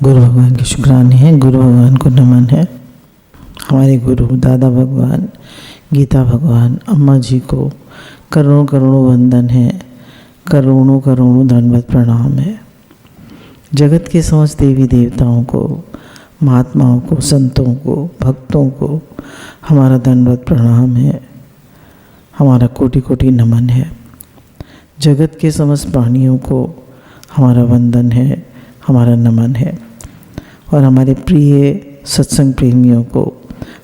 गुरु भगवान के शुक्राने हैं। गुरु भगवान को नमन है। हमारे गुरु दादा भगवान, गीता भगवान, अम्मा जी को करोड़ों करोड़ों वंदन है, करोड़ों करोड़ों दंडवत प्रणाम है। जगत के समस्त देवी देवताओं को, महात्माओं को, संतों को, भक्तों को हमारा दंडवत प्रणाम है, हमारा कोटि कोटि नमन है। जगत के समस्त प्राणियों को हमारा वंदन है, हमारा नमन है। और हमारे प्रिय सत्संग प्रेमियों को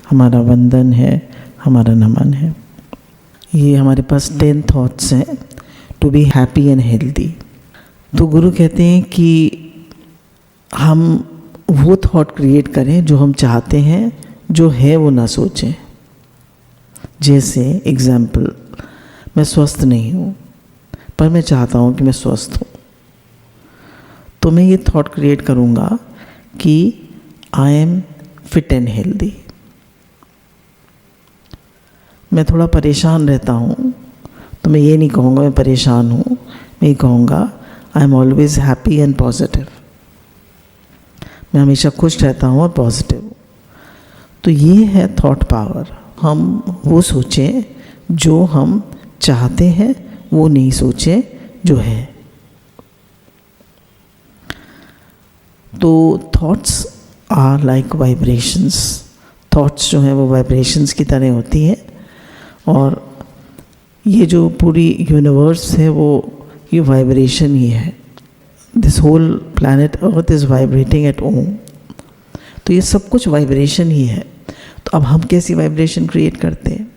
हमारा वंदन है, हमारा नमन है। ये हमारे पास 10 थॉट्स हैं to be happy and healthy. तो गुरु कहते हैं कि हम वो थॉट क्रिएट करें जो हम चाहते हैं, जो है वो ना सोचें। जैसे एग्जाम्पल, मैं स्वस्थ नहीं हूँ पर मैं चाहता हूँ कि मैं स्वस्थ हूँ, तो मैं ये थॉट क्रिएट करूँगा कि I am fit and healthy. मैं थोड़ा परेशान रहता हूँ तो मैं ये नहीं कहूँगा मैं परेशान हूँ, मैं ये कहूँगा I am always happy and positive. मैं हमेशा खुश रहता हूँ और पॉजिटिव हूँ। तो ये है थॉट पावर। हम वो सोचें जो हम चाहते हैं, वो नहीं सोचें जो है। तो thoughts are like vibrations. Thoughts जो हैं वो वाइब्रेशंस की तरह होती हैं। और ये जो पूरी यूनिवर्स है वो ये वाइब्रेशन ही है। This whole planet earth is vibrating at Om. तो ये सब कुछ वाइब्रेशन ही है। तो अब हम कैसी वाइब्रेशन क्रिएट करते हैं?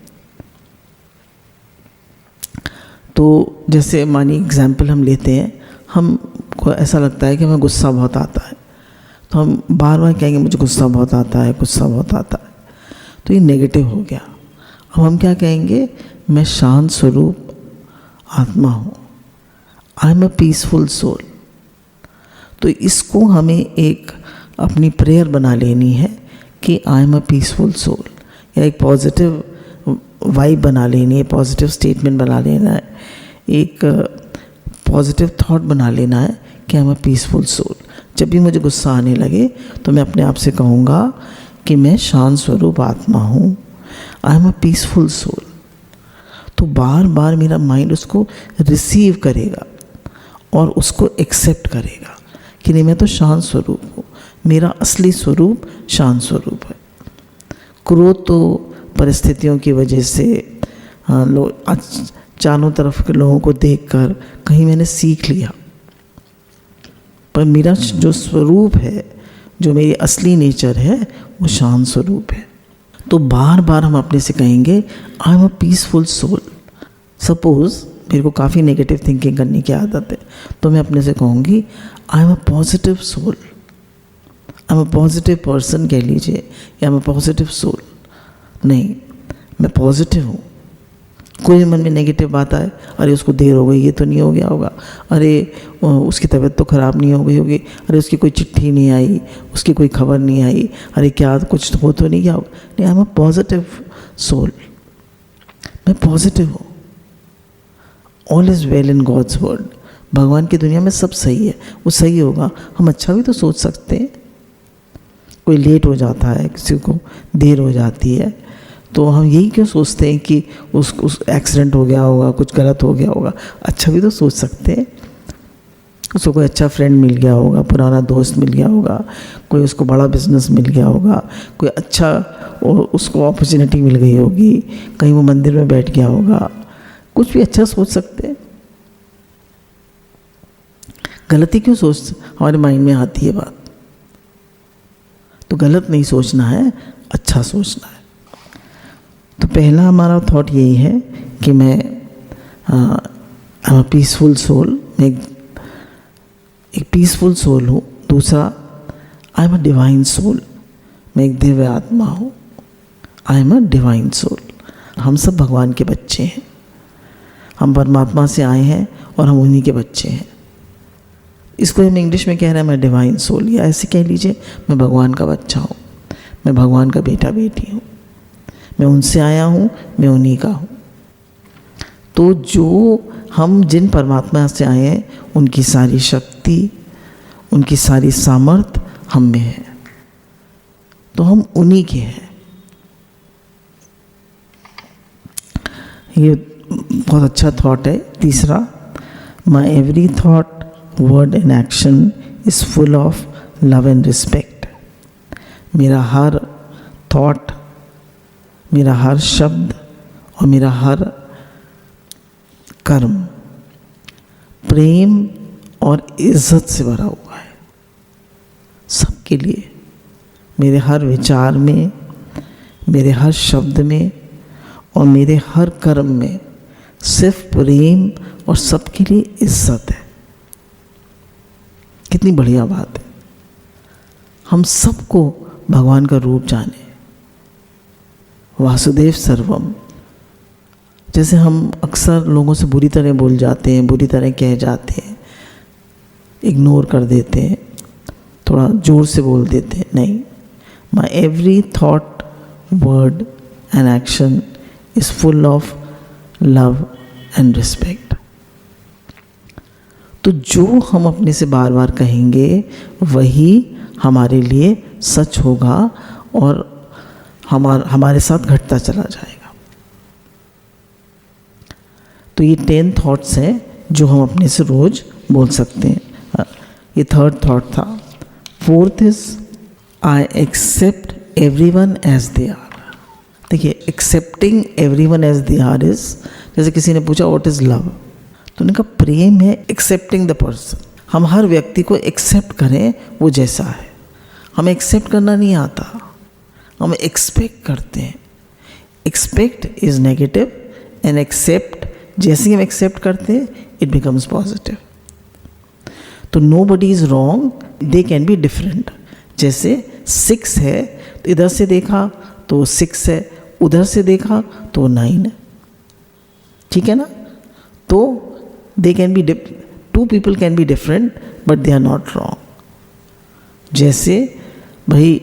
तो जैसे मानिए एग्जाम्पल हम लेते हैं, हमको ऐसा लगता है कि हमें गुस्सा बहुत आता है, तो हम बार बार कहेंगे मुझे गुस्सा बहुत आता है, गुस्सा बहुत आता है। तो ये नेगेटिव हो गया। अब हम क्या कहेंगे? मैं शांत स्वरूप आत्मा हूँ, I am a peaceful soul. तो इसको हमें एक अपनी प्रेयर बना लेनी है कि I am a peaceful soul, या एक पॉजिटिव वाइब बना लेनी है, पॉजिटिव स्टेटमेंट बना लेना है, एक पॉजिटिव थॉट बना लेना है कि I am a peaceful soul. जब भी मुझे गुस्सा आने लगे तो मैं अपने आप से कहूँगा कि मैं शांत स्वरूप आत्मा हूँ, I am a peaceful soul. तो बार बार मेरा माइंड उसको रिसीव करेगा और उसको एक्सेप्ट करेगा कि नहीं, मैं तो शांत स्वरूप हूँ, मेरा असली स्वरूप शांत स्वरूप है। क्रोध तो परिस्थितियों की वजह से लोग चारों तरफ के लोगों को देखकर कहीं मैंने सीख लिया, पर मेरा जो स्वरूप है, जो मेरी असली नेचर है, वो शांत स्वरूप है। तो बार बार हम अपने से कहेंगे I am a peaceful soul. Suppose मेरे को काफ़ी नेगेटिव थिंकिंग करने की आदत है, तो मैं अपने से कहूँगी I am a positive soul, I am a positive person कह लीजिए, या I am a positive soul. नहीं, मैं पॉजिटिव हूँ। कोई मन में नेगेटिव बात आए, अरे उसको देर हो गई, ये तो नहीं हो गया होगा, अरे उसकी तबीयत तो ख़राब नहीं हो गई होगी, अरे उसकी कोई चिट्ठी नहीं आई, उसकी कोई खबर नहीं आई, अरे क्या कुछ हो तो नहीं गया होगा। नहीं, I am a positive soul, मैं पॉजिटिव हूँ। All is well in God's world. भगवान की दुनिया में सब सही है, वो सही होगा। हम अच्छा भी तो सोच सकते हैं। कोई लेट हो जाता है, किसी को देर हो जाती है, तो हम यही क्यों सोचते हैं कि उस एक्सीडेंट हो गया होगा, कुछ गलत हो गया होगा। अच्छा भी तो सोच सकते हैं। उसको कोई अच्छा फ्रेंड मिल गया होगा, पुराना दोस्त मिल गया होगा, कोई उसको बड़ा बिजनेस मिल गया होगा, कोई अच्छा उसको अपॉर्चुनिटी मिल गई होगी, कहीं वो मंदिर में बैठ गया होगा। कुछ भी अच्छा सोच सकते हैं। गलती क्यों हमारे माइंड में आती है बात? तो गलत नहीं सोचना है, अच्छा सोचना है। तो पहला हमारा थॉट यही है कि मैं I am a peaceful soul, मैं एक पीसफुल सोल हूँ। दूसरा, I am a divine soul, मैं एक दिव्य आत्मा हूँ, I am a divine soul. हम सब भगवान के बच्चे हैं, हम परमात्मा से आए हैं और हम उन्हीं के बच्चे हैं। इसको हम इंग्लिश में कह रहे हैं मैं डिवाइन सोल, या ऐसे कह लीजिए मैं भगवान का बच्चा हूँ, मैं भगवान का बेटा बेटी हूँ, मैं उनसे आया हूँ, मैं उन्हीं का हूँ। तो जो हम जिन परमात्मा से आए हैं, उनकी सारी शक्ति, उनकी सारी सामर्थ्य हम में है, तो हम उन्हीं के हैं। ये बहुत अच्छा थॉट है। तीसरा, माई every thought, word and action is full of love and respect. मेरा हर थॉट, मेरा हर शब्द और मेरा हर कर्म प्रेम और इज्जत से भरा हुआ है सबके लिए। मेरे हर विचार में, मेरे हर शब्द में और मेरे हर कर्म में सिर्फ प्रेम और सबके लिए इज्जत है। कितनी बढ़िया बात है। हम सबको भगवान का रूप जाने, वासुदेव सर्वम। जैसे हम अक्सर लोगों से बुरी तरह बोल जाते हैं, बुरी तरह कह जाते हैं, इग्नोर कर देते हैं, थोड़ा जोर से बोल देते हैं। नहीं, माई every thought, word and action is full of love and respect. तो जो हम अपने से बार बार कहेंगे वही हमारे लिए सच होगा और हमारे साथ घटता चला जाएगा। तो ये 10 थॉट्स हैं जो हम अपने से रोज बोल सकते हैं। ये थर्ड थॉट था। Fourth is, I accept everyone as they are. देखिए, accepting everyone as they are is, जैसे किसी ने पूछा व्हाट इज लव, तो उन्होंने कहा प्रेम है एक्सेप्टिंग द पर्सन। हम हर व्यक्ति को एक्सेप्ट करें वो जैसा है। हमें एक्सेप्ट करना नहीं आता, हम एक्सपेक्ट करते हैं। Expect is negative and accept, जैसे ही हम एक्सेप्ट करते हैं इट बिकम्स पॉजिटिव। तो nobody is wrong, they can be different. जैसे 6 है तो इधर से देखा तो 6 है, उधर से देखा तो 9 है, ठीक है ना। तो they can be, 2 people can be different but they are not wrong. जैसे भाई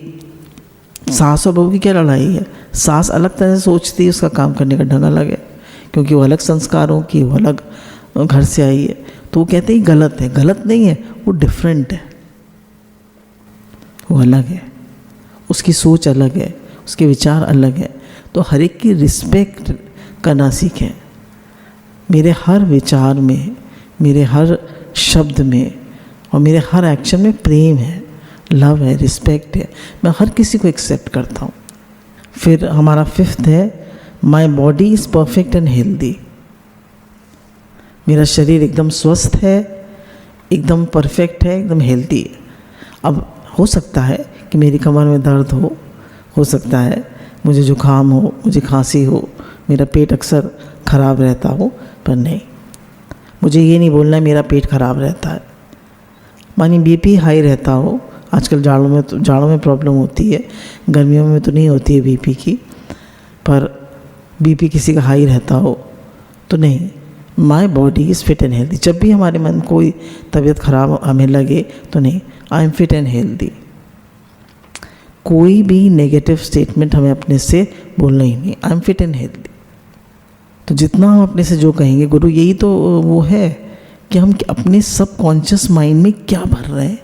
सास और बहू की क्या लड़ाई है, सास अलग तरह से सोचती है, उसका काम करने का ढंग अलग है, क्योंकि वो अलग संस्कारों की, वो अलग घर से आई है, तो वो कहते हैं गलत है। गलत नहीं है, वो डिफरेंट है, वो अलग है, उसकी सोच अलग है, उसके विचार अलग है। तो हर एक की रिस्पेक्ट करना सीखें। मेरे हर विचार में, मेरे हर शब्द में और मेरे हर एक्शन में प्रेम है, लव है, रिस्पेक्ट है। मैं हर किसी को एक्सेप्ट करता हूँ। फिर हमारा 5th है, माई body is perfect and healthy. मेरा शरीर एकदम स्वस्थ है, एकदम परफेक्ट है, एकदम हेल्दी है। अब हो सकता है कि मेरी कमर में दर्द हो सकता है मुझे जुकाम हो, मुझे खांसी हो, मेरा पेट अक्सर ख़राब रहता हो, पर नहीं, मुझे ये नहीं बोलना है मेरा पेट ख़राब रहता है। मानी बीपी हाई रहता हो, आजकल जाड़ों में प्रॉब्लम होती है, गर्मियों में तो नहीं होती है बीपी की, पर बीपी किसी का हाई रहता हो तो नहीं, माई body is fit and healthy. जब भी हमारे मन कोई तबीयत ख़राब हमें लगे तो नहीं, I am fit and healthy. कोई भी नेगेटिव स्टेटमेंट हमें अपने से बोलना ही नहीं, I am fit and healthy. तो जितना हम अपने से जो कहेंगे, गुरु यही तो वो है कि हम अपने सबकॉन्शियस माइंड में क्या भर रहे हैं।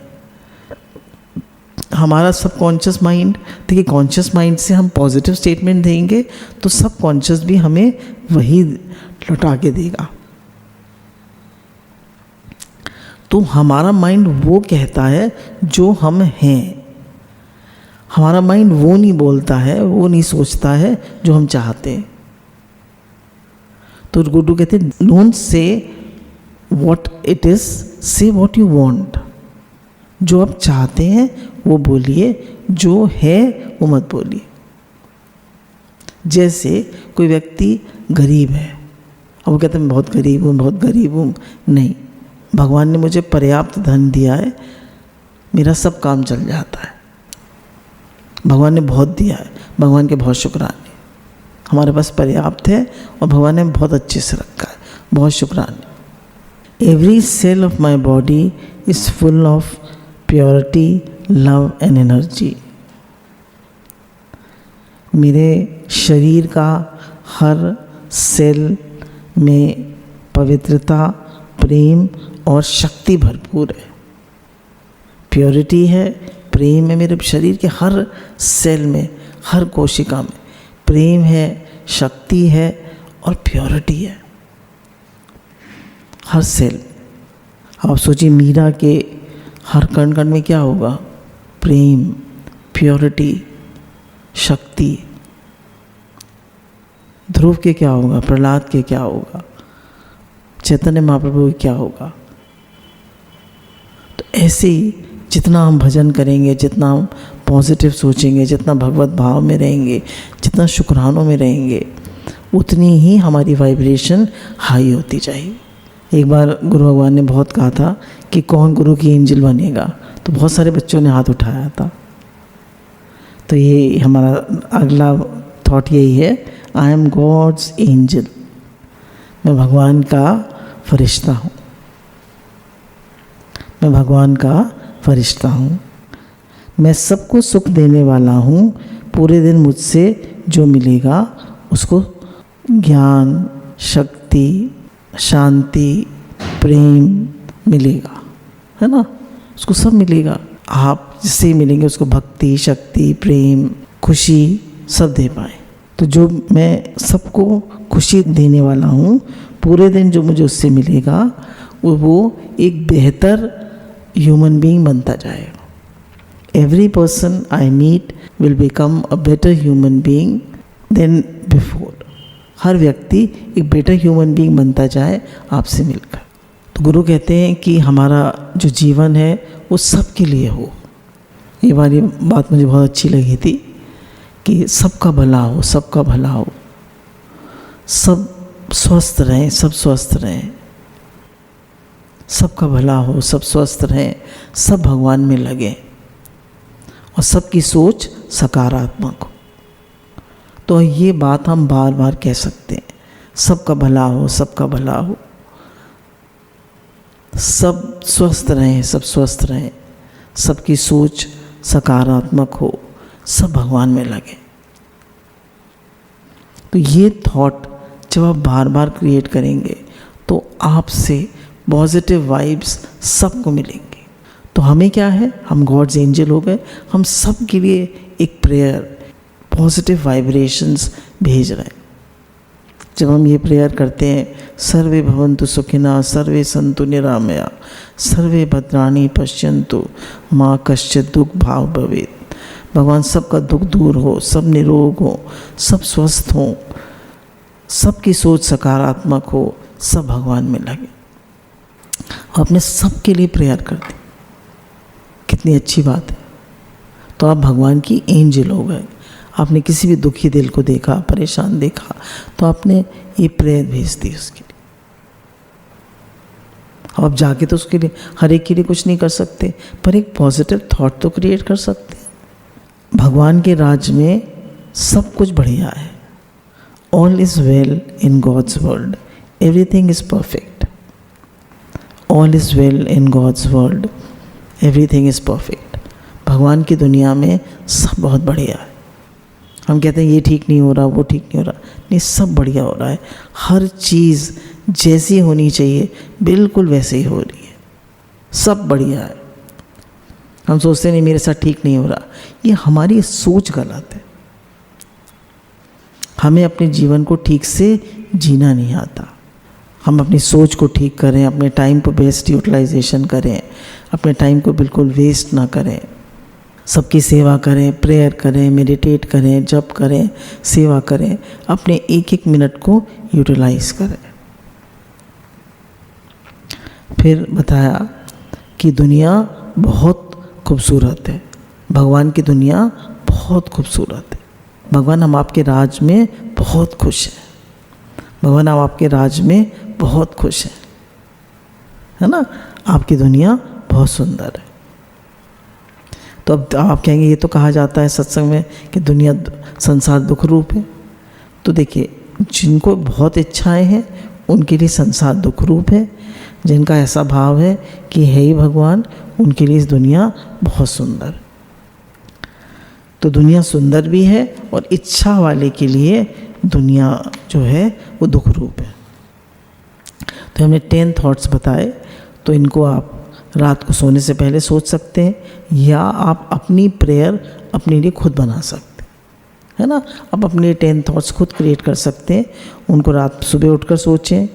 हमारा सबकॉन्शियस माइंड, देखिए कॉन्शियस माइंड से हम पॉजिटिव स्टेटमेंट देंगे तो सबकॉन्शियस भी हमें वही लौटा के देगा। तो हमारा माइंड वो कहता है जो हम हैं, हमारा माइंड वो नहीं बोलता है, वो नहीं सोचता है जो हम चाहते हैं। तो गुरु कहते हैं don't say what it is, से व्हाट यू वांट। जो आप चाहते हैं वो बोलिए, जो है वो मत बोलिए। जैसे कोई व्यक्ति गरीब है, अब वो कहते हैं मैं बहुत गरीब हूँ, बहुत गरीब हूँ। नहीं, भगवान ने मुझे पर्याप्त धन दिया है, मेरा सब काम चल जाता है। भगवान ने बहुत दिया है, भगवान के बहुत शुक्राने। हमारे पास पर्याप्त है और भगवान ने बहुत अच्छे से रखा है, बहुत शुक्राने। Every cell of my body is full of purity, love and energy. मेरे शरीर का हर सेल में पवित्रता, प्रेम और शक्ति भरपूर है। प्योरिटी है, प्रेम है मेरे शरीर के हर सेल में, हर कोशिका में प्रेम है, शक्ति है और प्योरिटी है, हर सेल। आप सोचिए मीरा के हर कण कण में क्या होगा? प्रेम, प्योरिटी, शक्ति। ध्रुव के क्या होगा? प्रहलाद के क्या होगा? चैतन्य महाप्रभु के क्या होगा? तो ऐसे ही जितना हम भजन करेंगे, जितना हम पॉजिटिव सोचेंगे, जितना भगवत भाव में रहेंगे, जितना शुक्रानों में रहेंगे, उतनी ही हमारी वाइब्रेशन हाई होती जाएगी। एक बार गुरु भगवान ने बहुत कहा था कि कौन गुरु की एंजल बनेगा, तो बहुत सारे बच्चों ने हाथ उठाया था। तो ये हमारा अगला थॉट यही है, आई एम गॉड्स एंजल, मैं भगवान का फरिश्ता हूँ, मैं भगवान का फरिश्ता हूँ, मैं सबको सुख देने वाला हूँ। पूरे दिन मुझसे जो मिलेगा उसको ज्ञान, शक्ति, शांति, प्रेम मिलेगा, है ना, उसको सब मिलेगा। आप जिससे मिलेंगे उसको भक्ति, शक्ति, प्रेम, खुशी सब दे पाए। तो जो मैं सबको खुशी देने वाला हूँ, पूरे दिन जो मुझे उससे मिलेगा वो एक बेहतर ह्यूमन बीइंग बनता जाएगा। Every person I meet will become a better human being than before. हर व्यक्ति एक बेटर ह्यूमन बीइंग बनता जाए आपसे मिलकर। तो गुरु कहते हैं कि हमारा जो जीवन है वो सबके लिए हो। ये वाली बात मुझे बहुत अच्छी लगी थी कि सबका भला हो, सबका भला हो, सब स्वस्थ रहें, सब स्वस्थ रहें, सबका भला हो, सब स्वस्थ रहें, सब भगवान में लगे और सबकी सोच सकारात्मक हो। तो ये बात हम बार बार कह सकते हैं, सबका भला हो, सबका भला हो, सब स्वस्थ रहें, सब स्वस्थ रहें, सबकी सोच सकारात्मक हो, सब भगवान में लगे। तो ये थॉट जब आप बार बार क्रिएट करेंगे तो आपसे पॉजिटिव वाइब्स सबको मिलेंगी। तो हमें क्या है, हम गॉड्स एंजल हो गए, हम सब के लिए एक प्रेयर, पॉजिटिव वाइब्रेशंस भेज रहे हैं। जब हम ये प्रेयर करते हैं, सर्वे भवन्तु सुखिनः, सर्वे सन्तु निरामया, सर्वे भद्राणि पश्यन्तु, माँ कश्चित् दुःख भाव भवेत्। भगवान सबका दुख दूर हो, सब निरोग हो, सब स्वस्थ हो, सबकी सोच सकारात्मक हो, सब भगवान में लगे। आपने सबके लिए प्रेयर कर दी, कितनी अच्छी बात है। तो आप भगवान की एंजल हो गए। आपने किसी भी दुखी दिल को देखा, परेशान देखा, तो आपने ये प्रेयर भेज दी उसके लिए। आप जाके तो उसके लिए हर एक के लिए कुछ नहीं कर सकते, पर एक पॉजिटिव थॉट तो क्रिएट कर सकते हैं। भगवान के राज में सब कुछ बढ़िया है। All is well in God's world, everything is perfect. All is well in God's world, everything is perfect. भगवान की दुनिया में सब बहुत बढ़िया है। हम कहते हैं ये ठीक नहीं हो रहा, वो ठीक नहीं हो रहा, नहीं, सब बढ़िया हो रहा है। हर चीज़ जैसी होनी चाहिए बिल्कुल वैसे ही हो रही है, सब बढ़िया है। हम सोचते नहीं मेरे साथ ठीक नहीं हो रहा, ये हमारी सोच गलत है। हमें अपने जीवन को ठीक से जीना नहीं आता। हम अपनी सोच को ठीक करें, अपने टाइम को बेस्ट यूटिलाइजेशन करें, अपने टाइम को बिल्कुल वेस्ट ना करें, सबकी सेवा करें, प्रेयर करें, मेडिटेट करें, जप करें, सेवा करें, अपने एक एक मिनट को यूटिलाइज करें। फिर बताया कि दुनिया बहुत खूबसूरत है, भगवान की दुनिया बहुत खूबसूरत है। भगवान हम आपके राज में बहुत खुश हैं, भगवान हम आपके राज में बहुत खुश हैं, है ना। आपकी दुनिया बहुत सुंदर है। तो अब आप कहेंगे ये तो कहा जाता है सत्संग में कि दुनिया, संसार दुख रूप है। तो देखिए, जिनको बहुत इच्छाएं हैं उनके लिए संसार दुख रूप है, जिनका ऐसा भाव है कि है ही भगवान, उनके लिए इस दुनिया बहुत सुंदर है। तो दुनिया सुंदर भी है और इच्छा वाले के लिए दुनिया जो है वो दुख रूप है। तो हमने 10 थॉट्स बताए, तो इनको आप रात को सोने से पहले सोच सकते हैं, या आप अपनी प्रेयर अपने लिए खुद बना सकते हैं, है ना। आप अपने 10 थॉट्स खुद क्रिएट कर सकते हैं। उनको रात सुबह उठकर सोचें,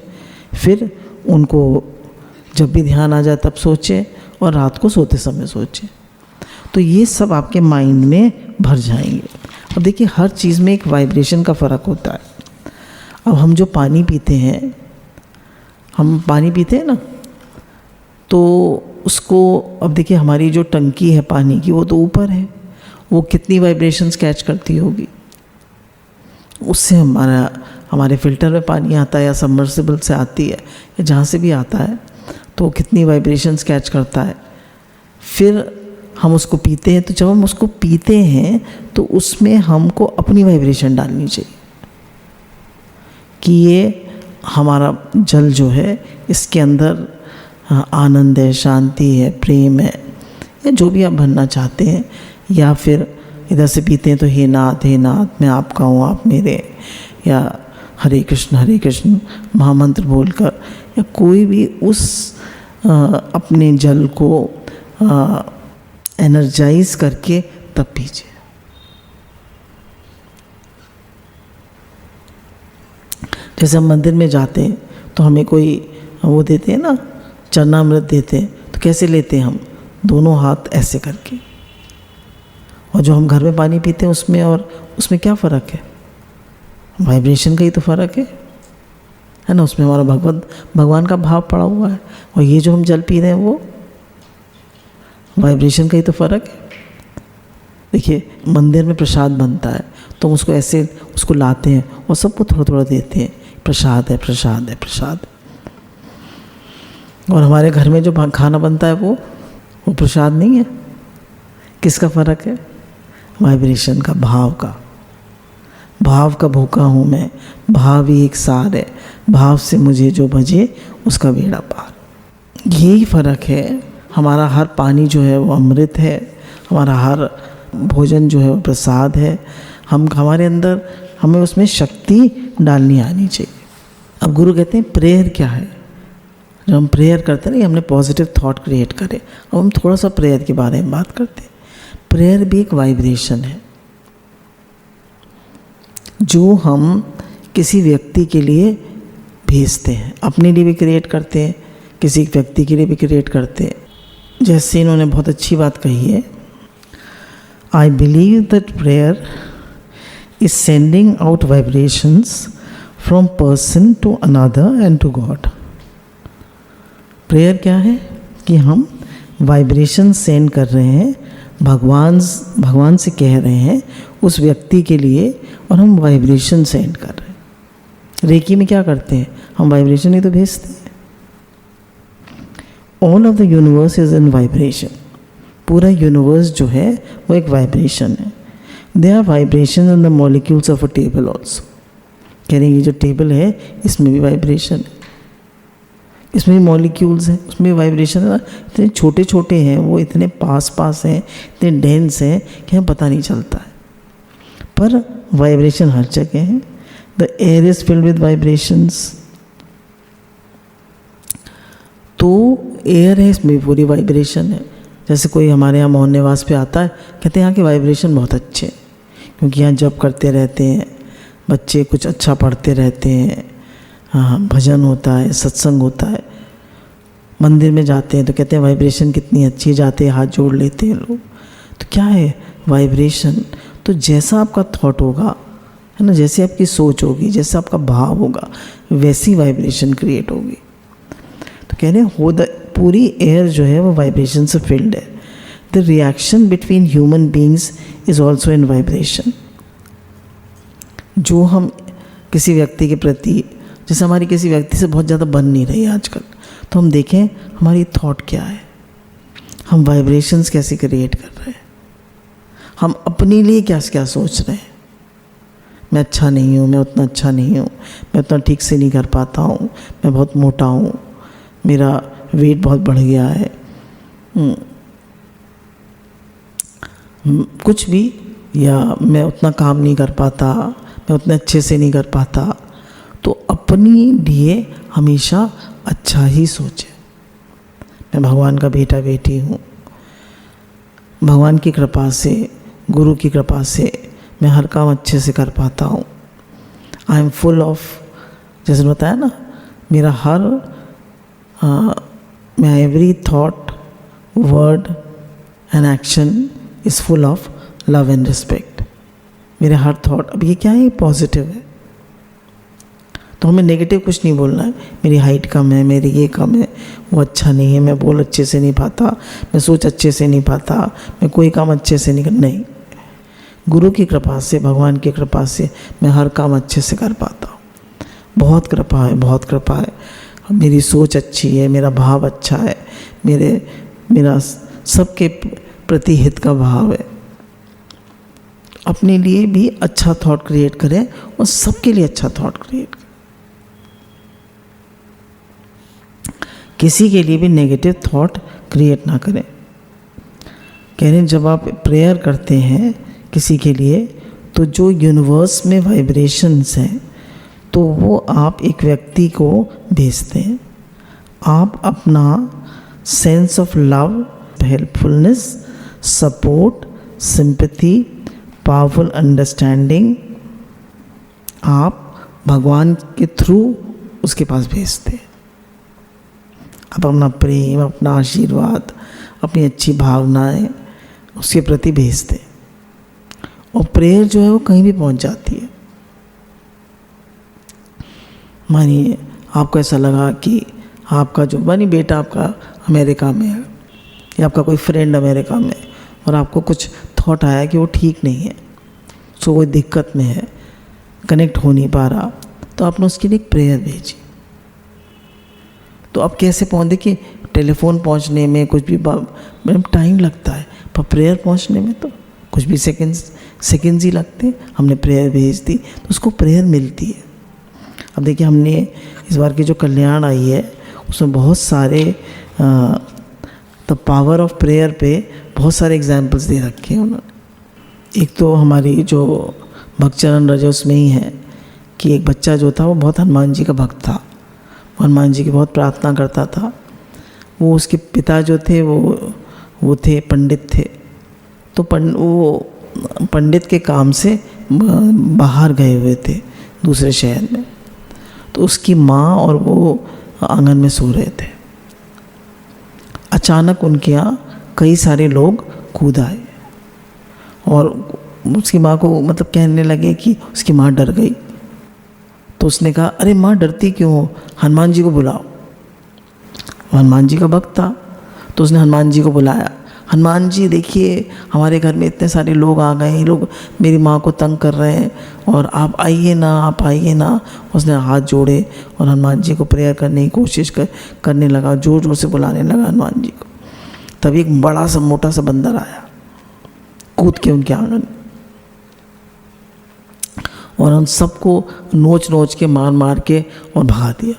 फिर उनको जब भी ध्यान आ जाए तब सोचें, और रात को सोते समय सोचें। तो ये सब आपके माइंड में भर जाएंगे। अब देखिए, हर चीज़ में एक वाइब्रेशन का फ़र्क होता है। अब हम जो पानी पीते हैं, हम पानी पीते हैं ना, तो उसको, अब देखिए हमारी जो टंकी है पानी की, वो तो ऊपर है, वो कितनी वाइब्रेशंस कैच करती होगी। उससे हमारे फ़िल्टर में पानी आता है, या सबमर्सिबल से आती है, या जहाँ से भी आता है, तो कितनी वाइब्रेशंस कैच करता है। फिर हम उसको पीते हैं। तो जब हम उसको पीते हैं तो उसमें हमको अपनी वाइब्रेशन डालनी चाहिए कि ये हमारा जल जो है, इसके अंदर आनंद है, शांति है, प्रेम है, या जो भी आप भरना चाहते हैं। या फिर इधर से पीते हैं तो हे नाथ मैं आपका हूँ, आप मेरे, या हरे कृष्ण महामंत्र बोलकर, या कोई भी उस अपने जल को एनर्जाइज करके तब पीजिए। जैसे हम मंदिर में जाते हैं तो हमें कोई वो देते हैं ना, चरणामृत देते हैं, तो कैसे लेते हैं हम? दोनों हाथ ऐसे करके। और जो हम घर में पानी पीते हैं उसमें और उसमें क्या फ़र्क है? वाइब्रेशन का ही तो फ़र्क है ना। उसमें हमारा भगवान का भाव पड़ा हुआ है, और ये जो हम जल पी रहे हैं वो वाइब्रेशन का ही तो फ़र्क है। देखिए, मंदिर में प्रसाद बनता है तो हम उसको ऐसे उसको लाते हैं और सबको थोड़ा थोड़ा देते हैं, प्रसाद है प्रसाद है प्रसाद। और हमारे घर में जो खाना बनता है वो प्रसाद नहीं है। किसका फ़र्क है? वाइब्रेशन का, भाव का भूखा हूँ मैं, भाव ही एक सार है, भाव से मुझे जो भजे उसका बेड़ा पार। यही फ़र्क है। हमारा हर पानी जो है वो अमृत है, हमारा हर भोजन जो है वो प्रसाद है। हमारे अंदर हमें उसमें शक्ति डालनी आनी चाहिए। अब गुरु कहते हैं प्रेयर क्या है? जब हम प्रेयर करते हैं ना, हमने पॉजिटिव थॉट क्रिएट करे। अब हम थोड़ा सा प्रेयर के बारे में बात करते हैं। प्रेयर भी एक वाइब्रेशन है जो हम किसी व्यक्ति के लिए भेजते हैं, अपने लिए भी क्रिएट करते हैं, किसी व्यक्ति के लिए भी क्रिएट करते हैं। जैसे इन्होंने बहुत अच्छी बात कही है, I believe that prayer is sending out vibrations from person to another and to God. Prayer क्या है? कि हम वाइब्रेशन सेंड कर रहे हैं, भगवान से कह रहे हैं उस व्यक्ति के लिए, और हम वाइब्रेशन सेंड कर रहे हैं। रेकी में क्या करते हैं? हम वाइब्रेशन ही तो भेजते हैं। All of the universe is in vibration. पूरा यूनिवर्स जो है वो एक वाइब्रेशन है। They are vibration in the molecules of a table also. कह रहे हैं ये जो टेबल है इसमें भी वाइब्रेशन है, इसमें भी मॉलिक्यूल्स हैं, उसमें भी वाइब्रेशन है। इतने छोटे छोटे हैं वो, इतने पास हैं, इतने डेंस हैं कि हमें पता नहीं चलता है, पर वाइब्रेशन हर जगह है। The air is filled with vibrations. तो एयर है, इसमें पूरी वाइब्रेशन है। जैसे कोई हमारे यहाँ मोहन निवास पे आता है, कहते हैं यहाँ के वाइब्रेशन बहुत अच्छे हैं, क्योंकि यहाँ जप करते रहते हैं, बच्चे कुछ अच्छा पढ़ते रहते हैं, हाँ भजन होता है, सत्संग होता है। मंदिर में जाते हैं तो कहते हैं वाइब्रेशन कितनी अच्छी है, जाते हैं हाथ जोड़ लेते हैं लोग। तो क्या है? वाइब्रेशन। तो जैसा आपका थॉट होगा, है ना, जैसे आपकी सोच होगी, जैसे आपका भाव होगा, वैसी वाइब्रेशन क्रिएट होगी। तो कह रहे हैं पूरी एयर जो है वो वाइब्रेशन से फिल्ड है। The reaction between human beings is also in vibration. जो हम किसी व्यक्ति के प्रति, जैसे हमारी किसी व्यक्ति से बहुत ज़्यादा बन नहीं रही आजकल, तो हम देखें हमारी थॉट क्या है, हम वाइब्रेशंस कैसे क्रिएट कर रहे हैं, हम अपने लिए क्या क्या सोच रहे हैं। मैं अच्छा नहीं हूँ, मैं उतना अच्छा नहीं हूँ, मैं उतना ठीक से नहीं कर पाता हूँ, मैं बहुत मोटा हूँ, मेरा वेट बहुत बढ़ गया है, कुछ भी, या मैं उतना काम नहीं कर पाता, मैं उतने अच्छे से नहीं कर पाता। तो अपने लिए हमेशा अच्छा ही सोचें। मैं भगवान का बेटा बेटी हूँ। भगवान की कृपा से, गुरु की कृपा से मैं हर काम अच्छे से कर पाता हूँ। आई एम फुल ऑफ, जैसे बताया ना, मेरा हर मैं every thought, word and action is full of love and respect. मेरे हर थॉट, अब ये क्या है, पॉजिटिव है। तो हमें नेगेटिव कुछ नहीं बोलना है। मेरी हाइट कम है, मेरी ये कम है, वो अच्छा नहीं है, मैं बोल अच्छे से नहीं पाता, मैं सोच अच्छे से नहीं पाता, मैं कोई काम अच्छे से नहीं। गुरु की कृपा से, भगवान की कृपा से मैं हर काम अच्छे से कर पाता हूँ। बहुत कृपा है, बहुत कृपा है। मेरी सोच अच्छी है, मेरा भाव अच्छा है, मेरा सबके प्रति हित का भाव है। अपने लिए भी अच्छा थॉट क्रिएट करें और सबके लिए अच्छा थॉट क्रिएट करें। किसी के लिए भी नेगेटिव थॉट क्रिएट ना करें। कह रहे हैं जब आप प्रेयर करते हैं किसी के लिए, तो जो यूनिवर्स में वाइब्रेशंस हैं तो वो आप एक व्यक्ति को भेजते हैं। आप अपना sense of love, helpfulness, support, sympathy, powerful understanding आप भगवान के थ्रू उसके पास भेजते हैं। आप अपना प्रेम, अपना आशीर्वाद, अपनी अच्छी भावनाएं उसके प्रति भेजते हैं। और प्रेयर जो है वो कहीं भी पहुंच जाती है। मानिए आपको ऐसा लगा कि आपका जो बेटा आपका अमेरिका में है, या आपका कोई फ्रेंड अमेरिका में, और आपको कुछ थॉट आया कि वो ठीक नहीं है, सो कोई दिक्कत में है, कनेक्ट हो नहीं पा रहा, तो आपने उसके लिए एक प्रेयर भेजी। तो अब कैसे पहुँच, देखिए टेलीफोन पहुँचने में कुछ भी टाइम लगता है, पर प्रेयर पहुँचने में तो कुछ भी सेकेंड्स ही लगते हैं। हमने प्रेयर भेज दी तो उसको प्रेयर मिलती है। अब देखिए हमने इस बार की जो कल्याण आई है उसमें बहुत सारे द पावर ऑफ प्रेयर पे बहुत सारे एग्जाम्पल्स दे रखे हैं उन्होंने। एक तो हमारी जो भक्तचरण रज उसमें ही है कि एक बच्चा जो था वो बहुत हनुमान जी का भक्त था, हनुमान जी की बहुत प्रार्थना करता था। वो उसके पिता जो थे वो थे पंडित थे, तो वो पंडित के काम से बाहर गए हुए थे दूसरे शहर में। तो उसकी माँ और वो आंगन में सो रहे थे। अचानक उनके यहाँ कई सारे लोग कूद आए और उसकी माँ को मतलब कहने लगे कि उसकी माँ डर गई। तो उसने कहा, अरे माँ डरती क्यों हो, हनुमान जी को बुलाओ। हनुमान जी का भक्त था, तो उसने हनुमान जी को बुलाया। हनुमान जी देखिए हमारे घर में इतने सारे लोग आ गए, ये लोग मेरी माँ को तंग कर रहे हैं और आप आइए ना, आप आइए ना। उसने हाथ जोड़े और हनुमान जी को प्रेयर करने की कोशिश करने लगा, जोर जोर से बुलाने लगा हनुमान जी को। तभी एक बड़ा सा मोटा सा बंदर आया कूद के उनके आंगन और उन सबको नोच नोच के मार के और भगा दिया।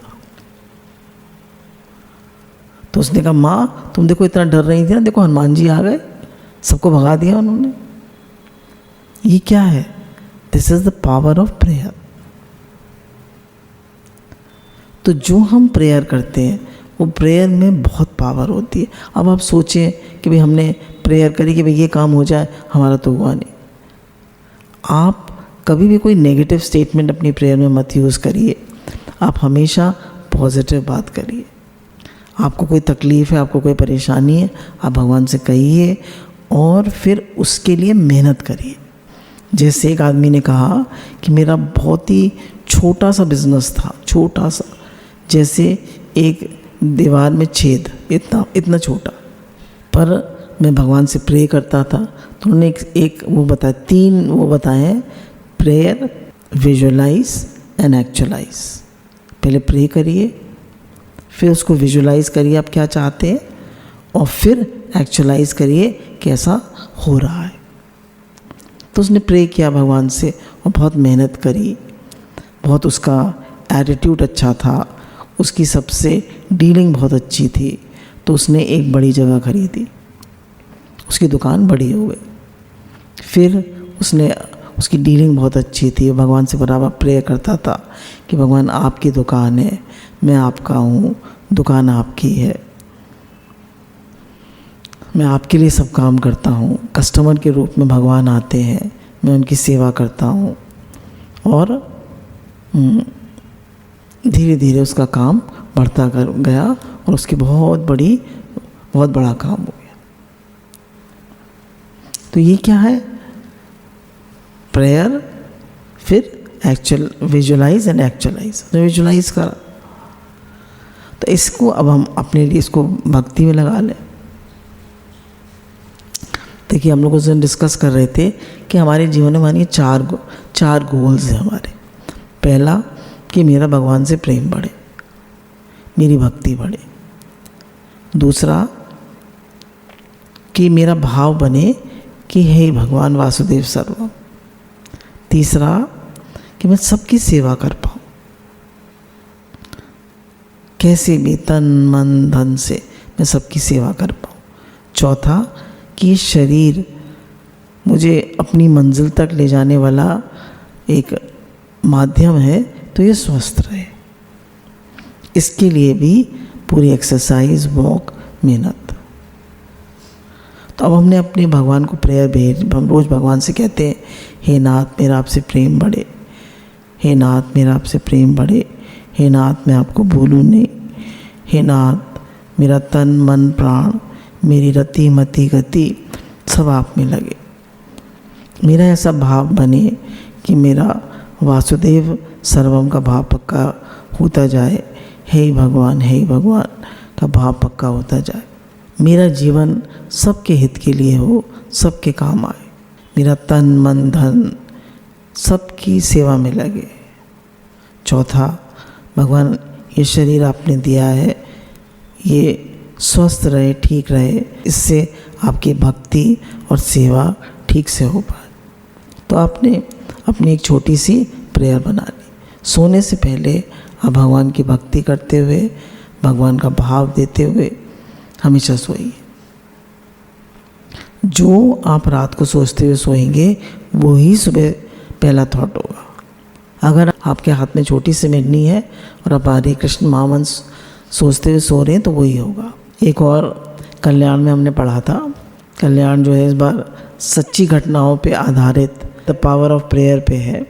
तो उसने कहा, माँ तुम देखो इतना डर रही थी ना, देखो हनुमान जी आ गए, सबको भगा दिया उन्होंने। ये क्या है? This is the power of prayer. तो जो हम प्रेयर करते हैं वो प्रेयर में बहुत पावर होती है। अब आप सोचें कि भाई हमने प्रेयर करी कि भाई ये काम हो जाए, हमारा तो हुआ नहीं। आप कभी भी कोई नेगेटिव स्टेटमेंट अपनी प्रेयर में मत यूज़ करिए। आप हमेशा पॉजिटिव बात करिए। आपको कोई तकलीफ़ है, आपको कोई परेशानी है, आप भगवान से कहिए और फिर उसके लिए मेहनत करिए। जैसे एक आदमी ने कहा कि मेरा बहुत ही छोटा सा बिजनेस था, छोटा सा, जैसे एक दीवार में छेद, इतना छोटा, पर मैं भगवान से प्रे करता था। तो उन्होंने एक वो बताया, 3 वो बताए, प्रेयर, विजुअलाइज एंड एक्चुअलाइज। पहले प्रे करिए, फिर उसको विजुअलाइज करिए आप क्या चाहते हैं, और फिर एक्चुअलाइज करिए कैसा हो रहा है। तो उसने प्रे किया भगवान से और बहुत मेहनत करी, बहुत उसका एटीट्यूड अच्छा था, उसकी सबसे डीलिंग बहुत अच्छी थी। तो उसने एक बड़ी जगह खरीदी, उसकी दुकान बड़ी हो गई। फिर उसकी डीलिंग बहुत अच्छी थी, भगवान से बराबर प्रे करता था कि भगवान आपकी दुकान है, मैं आपका हूँ, दुकान आपकी है। मैं आपके लिए सब काम करता हूँ। कस्टमर के रूप में भगवान आते हैं, मैं उनकी सेवा करता हूँ और धीरे धीरे उसका काम बढ़ता कर गया और उसकी बहुत बड़ा काम हो गया। तो ये क्या है? प्रेयर, फिर एक्चुअल विजुलाइज एंड एक्चुअलाइज। तो विजुलाइज करा, तो इसको अब हम अपने लिए इसको भक्ति में लगा लें। देखिए, हम लोग उस दिन डिस्कस कर रहे थे कि हमारे जीवन में मानिए चार गोल्स हैं हमारे। पहला कि मेरा भगवान से प्रेम बढ़े, मेरी भक्ति बढ़े। दूसरा कि मेरा भाव बने कि हे भगवान वासुदेव सर्वम। तीसरा कि मैं सबकी सेवा कर पाऊँ, कैसे भी तन मन धन से मैं सबकी सेवा कर पाऊँ। चौथा कि शरीर मुझे अपनी मंजिल तक ले जाने वाला एक माध्यम है, तो ये स्वस्थ रहे। इसके लिए भी पूरी एक्सरसाइज, वॉक, मेहनत। तो अब हमने अपने भगवान को प्रेयर भेज, हम रोज़ भगवान से कहते हैं, हे नाथ मेरा आपसे प्रेम बढ़े, हे नाथ मेरा आपसे प्रेम बढ़े, हे नाथ मैं आपको भूलूं नहीं, हे नाथ मेरा तन मन प्राण, मेरी रति मति गति सब आप में लगे। मेरा ऐसा भाव बने कि मेरा वासुदेव सर्वम का भाव पक्का होता जाए, हे भगवान का भाव पक्का होता जाए। मेरा जीवन सबके हित के लिए हो, सबके काम आए। मेरा तन मन धन सबकी सेवा में लगे। चौथा, भगवान ये शरीर आपने दिया है, ये स्वस्थ रहे, ठीक रहे, इससे आपकी भक्ति और सेवा ठीक से हो पाए। तो आपने अपनी एक छोटी सी प्रेयर बना ली। सोने से पहले आप भगवान की भक्ति करते हुए, भगवान का भाव देते हुए हमेशा सोइए। जो आप रात को सोचते हुए सोएंगे वो ही सुबह पहला थॉट होगा। अगर आपके हाथ में छोटी सी मिडनी है और आप हरे कृष्ण महामंत्र सोचते हुए सो रहे हैं तो वही होगा। एक और कल्याण में हमने पढ़ा था, कल्याण जो है इस बार सच्ची घटनाओं पे आधारित द पावर ऑफ प्रेयर पे है।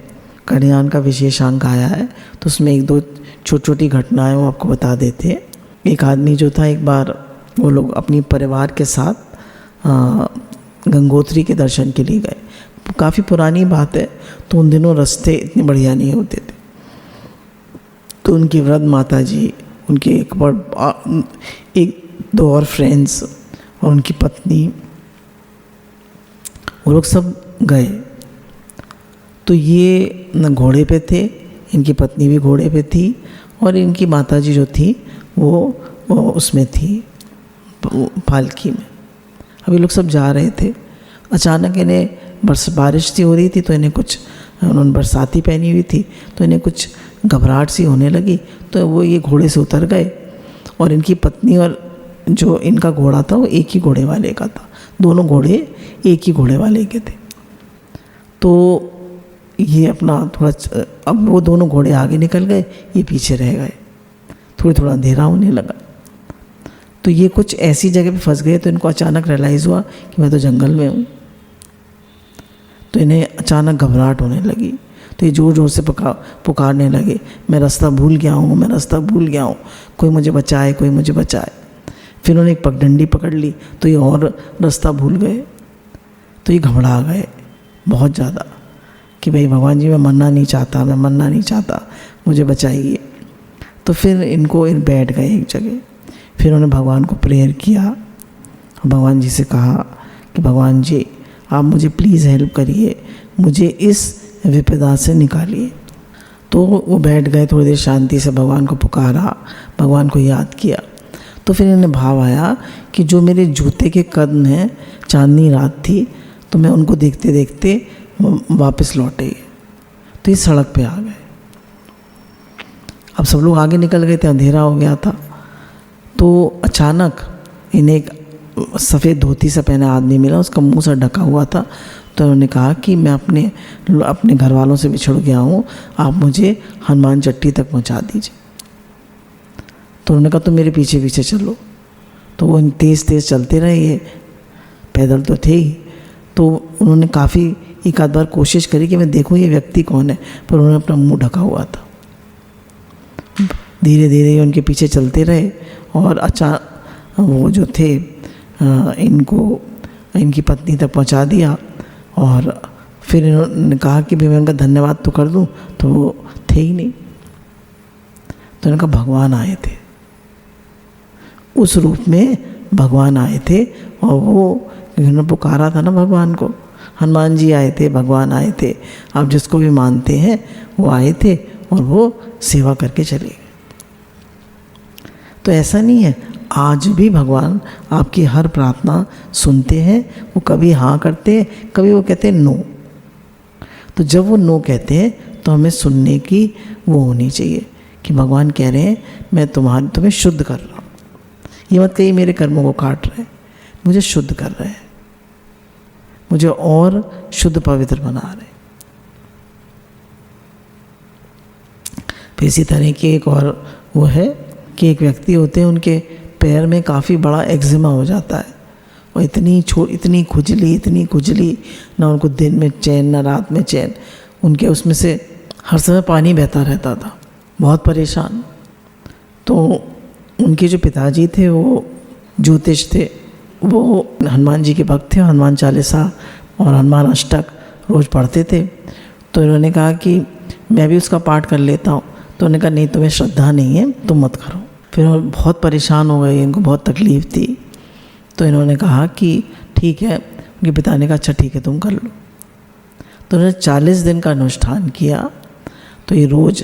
कल्याण का विशेष अंक आया है, तो उसमें एक दो छोटी छोटी घटनाएं वो आपको बता देते हैं। एक आदमी जो था, एक बार वो लोग अपनी परिवार के साथ गंगोत्री के दर्शन के लिए गए। काफ़ी पुरानी बात है, तो उन दिनों रास्ते इतने बढ़िया नहीं होते थे। तो उनकी वृद्ध माता जी, उनके एक दो और फ्रेंड्स और उनकी पत्नी, वो लोग सब गए। तो ये न घोड़े पे थे, इनकी पत्नी भी घोड़े पे थी और इनकी माताजी जो थी वो उसमें थी, पालकी में। अब ये लोग सब जा रहे थे। अचानक इन्हें बारिश सी हो रही थी, तो इन्हें कुछ, उन्होंने बरसाती पहनी हुई थी, तो इन्हें कुछ घबराहट सी होने लगी। तो वो ये घोड़े से उतर गए और इनकी पत्नी और जो इनका घोड़ा था वो एक ही घोड़े वाले का था। दोनों घोड़े एक ही घोड़े वाले के थे। तो ये अपना थोड़ा, अब वो दोनों घोड़े आगे निकल गए, ये पीछे रह गए। थोड़ा अंधेरा होने लगा, तो ये कुछ ऐसी जगह पे फंस गए। तो इनको अचानक रियलाइज़ हुआ कि मैं तो जंगल में हूँ। तो इन्हें अचानक घबराहट होने लगी। तो ये ज़ोर ज़ोर से पुकारने लगे, मैं रास्ता भूल गया हूँ, मैं रास्ता भूल गया हूँ, कोई मुझे बचाए, कोई मुझे बचाए। फिर उन्होंने एक पगडंडी पकड़ ली, तो ये और रास्ता भूल गए। तो ये घबरा गए बहुत ज़्यादा कि भाई भगवान जी मैं मरना नहीं चाहता, मुझे बचाइए। तो फिर इनको बैठ गए एक जगह। फिर उन्होंने भगवान को प्रेयर किया, भगवान जी से कहा कि भगवान जी आप मुझे प्लीज़ हेल्प करिए, मुझे इस विपदा से निकालिए। तो वो बैठ गए, थोड़ी देर शांति से भगवान को पुकारा, भगवान को याद किया। तो फिर इन्हें भाव आया कि जो मेरे जूते के कदम हैं, चांदनी रात थी, तो मैं उनको देखते देखते वापस लौटे। तो ये सड़क पे आ गए। अब सब लोग आगे निकल गए थे, अंधेरा हो गया था। तो अचानक इन्हें एक सफ़ेद धोती से पहना आदमी मिला, उसका मुंह से ढका हुआ था। तो उन्होंने कहा कि मैं अपने घर वालों से बिछड़ गया हूँ, आप मुझे हनुमान चट्टी तक पहुँचा दीजिए। तो उन्होंने कहा तो मेरे पीछे पीछे चलो। तो वो तेज़ तेज़ चलते रहे ये पैदल तो थे ही। तो उन्होंने काफ़ी एक आध बार कोशिश करी कि मैं देखूं ये व्यक्ति कौन है, पर उन्होंने अपना मुंह ढका हुआ था। धीरे धीरे उनके पीछे चलते रहे और अचानक वो जो थे इनको इनकी पत्नी तक पहुंचा दिया। और फिर इन्होंने कहा कि भाई मैं उनका धन्यवाद तो कर दूं, तो वो थे ही नहीं। तो उनका भगवान आए थे, उस रूप में भगवान आए थे। और वो उन्होंने पुकारा था ना भगवान को, हनुमान जी आए थे, भगवान आए थे, आप जिसको भी मानते हैं वो आए थे और वो सेवा करके चले गए। तो ऐसा नहीं है, आज भी भगवान आपकी हर प्रार्थना सुनते हैं। वो कभी हाँ करते हैं, कभी वो कहते हैं नो। तो जब वो नो कहते हैं तो हमें सुनने की वो होनी चाहिए कि भगवान कह रहे हैं मैं तुम्हें शुद्ध कर रहा हूँ। ये मत कहिए मेरे कर्मों को काट रहे हैं, मुझे शुद्ध कर रहे हैं, मुझे और शुद्ध पवित्र बना रहे हैं। फिर इसी तरह की एक और वो है कि एक व्यक्ति होते हैं, उनके पैर में काफ़ी बड़ा एक्जिमा हो जाता है और इतनी खुजली, ना उनको दिन में चैन ना रात में चैन। उनके उसमें से हर समय पानी बहता रहता था, बहुत परेशान। तो उनके जो पिताजी थे वो ज्योतिष थे, वो हनुमान जी के भक्त थे, हनुमान चालीसा और हनुमान अष्टक रोज़ पढ़ते थे। तो इन्होंने कहा कि मैं भी उसका पाठ कर लेता हूँ। तो उन्होंने कहा नहीं, तुम्हें श्रद्धा नहीं है, तुम मत करो। फिर वो बहुत परेशान हो गए, इनको बहुत तकलीफ़ थी। तो इन्होंने कहा कि ठीक है, उनके पिता ने कहा अच्छा ठीक है तुम कर लो। तो उन्होंने 40 दिन का अनुष्ठान किया। तो ये रोज़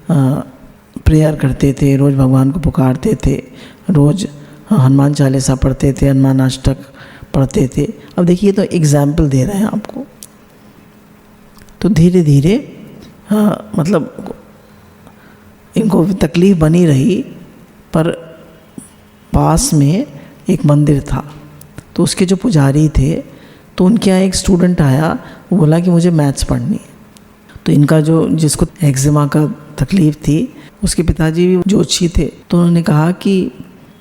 प्रेयर करते थे, रोज़ भगवान को पुकारते थे, रोज़ हनुमान चालीसा पढ़ते थे, हनुमान अष्टक पढ़ते थे। अब देखिए तो एग्जाम्पल दे रहे हैं आपको। तो धीरे धीरे मतलब इनको तकलीफ़ बनी रही, पर पास में एक मंदिर था। तो उसके जो पुजारी थे, तो उनके यहाँ एक स्टूडेंट आया, वो बोला कि मुझे मैथ्स पढ़नी है। तो इनका जिसको एक्जिमा का तकलीफ़ थी, उसके पिताजी भी ज्योतिषी थे। तो उन्होंने कहा कि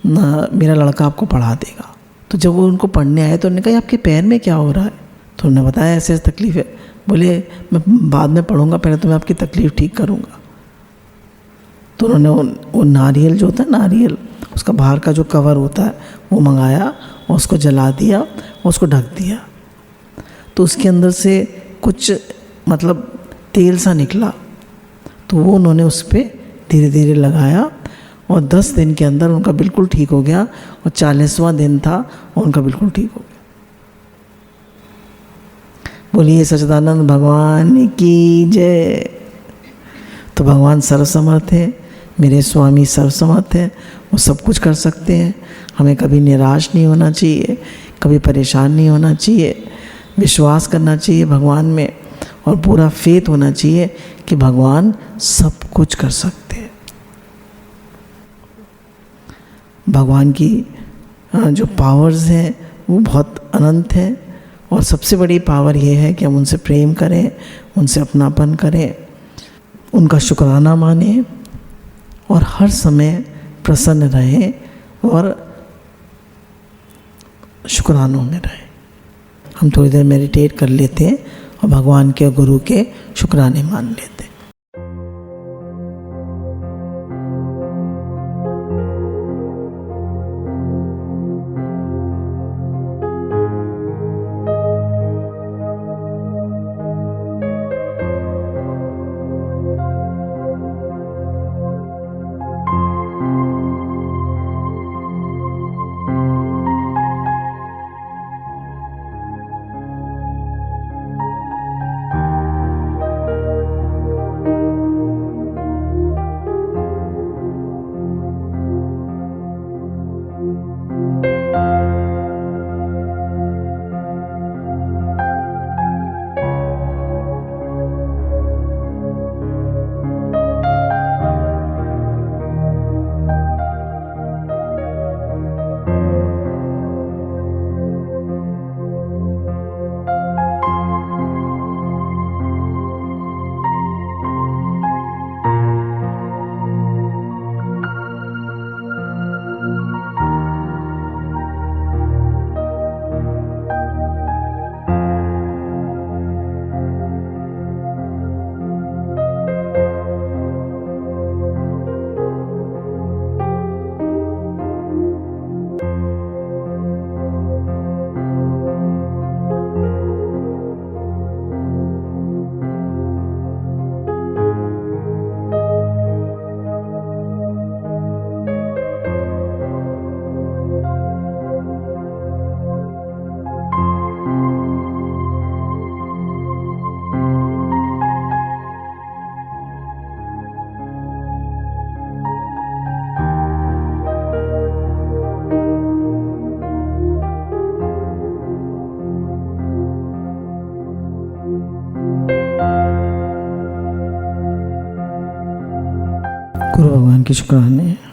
मेरा लड़का आपको पढ़ा देगा। तो जब वो उनको पढ़ने आए तो उन्होंने कहा आपके पैर में क्या हो रहा है? तो उन्होंने बताया ऐसे ऐसे तकलीफ़ है। बोले मैं बाद में पढ़ूंगा, पहले तो मैं आपकी तकलीफ़ ठीक करूंगा। तो उन्होंने वो नारियल जो होता है, नारियल उसका बाहर का जो कवर होता है वो मंगाया और उसको जला दिया और उसको ढक दिया। तो उसके अंदर से कुछ मतलब तेल सा निकला। तो वो उन्होंने उस पर धीरे धीरे लगाया और 10 दिन के अंदर उनका बिल्कुल ठीक हो गया। और 40वां दिन था और उनका बिल्कुल ठीक हो गया। बोलिए सच्चिदानंद भगवान की जय। तो भगवान सर्वसमर्थ है, मेरे स्वामी सर्वसमर्थ हैं, वो सब कुछ कर सकते हैं। हमें कभी निराश नहीं होना चाहिए, कभी परेशान नहीं होना चाहिए, विश्वास करना चाहिए भगवान में और पूरा फेथ होना चाहिए कि भगवान सब कुछ कर सकते हैं। भगवान की जो पावर्स हैं वो बहुत अनंत हैं और सबसे बड़ी पावर ये है कि हम उनसे प्रेम करें, उनसे अपनापन करें, उनका शुक्राना मानें और हर समय प्रसन्न रहें और शुक्रानों में रहें। हम थोड़ी देर मेडिटेट कर लेते हैं और भगवान के गुरु के शुक्राने मान लेते हैं। गुरु भगवान के शुक्राने।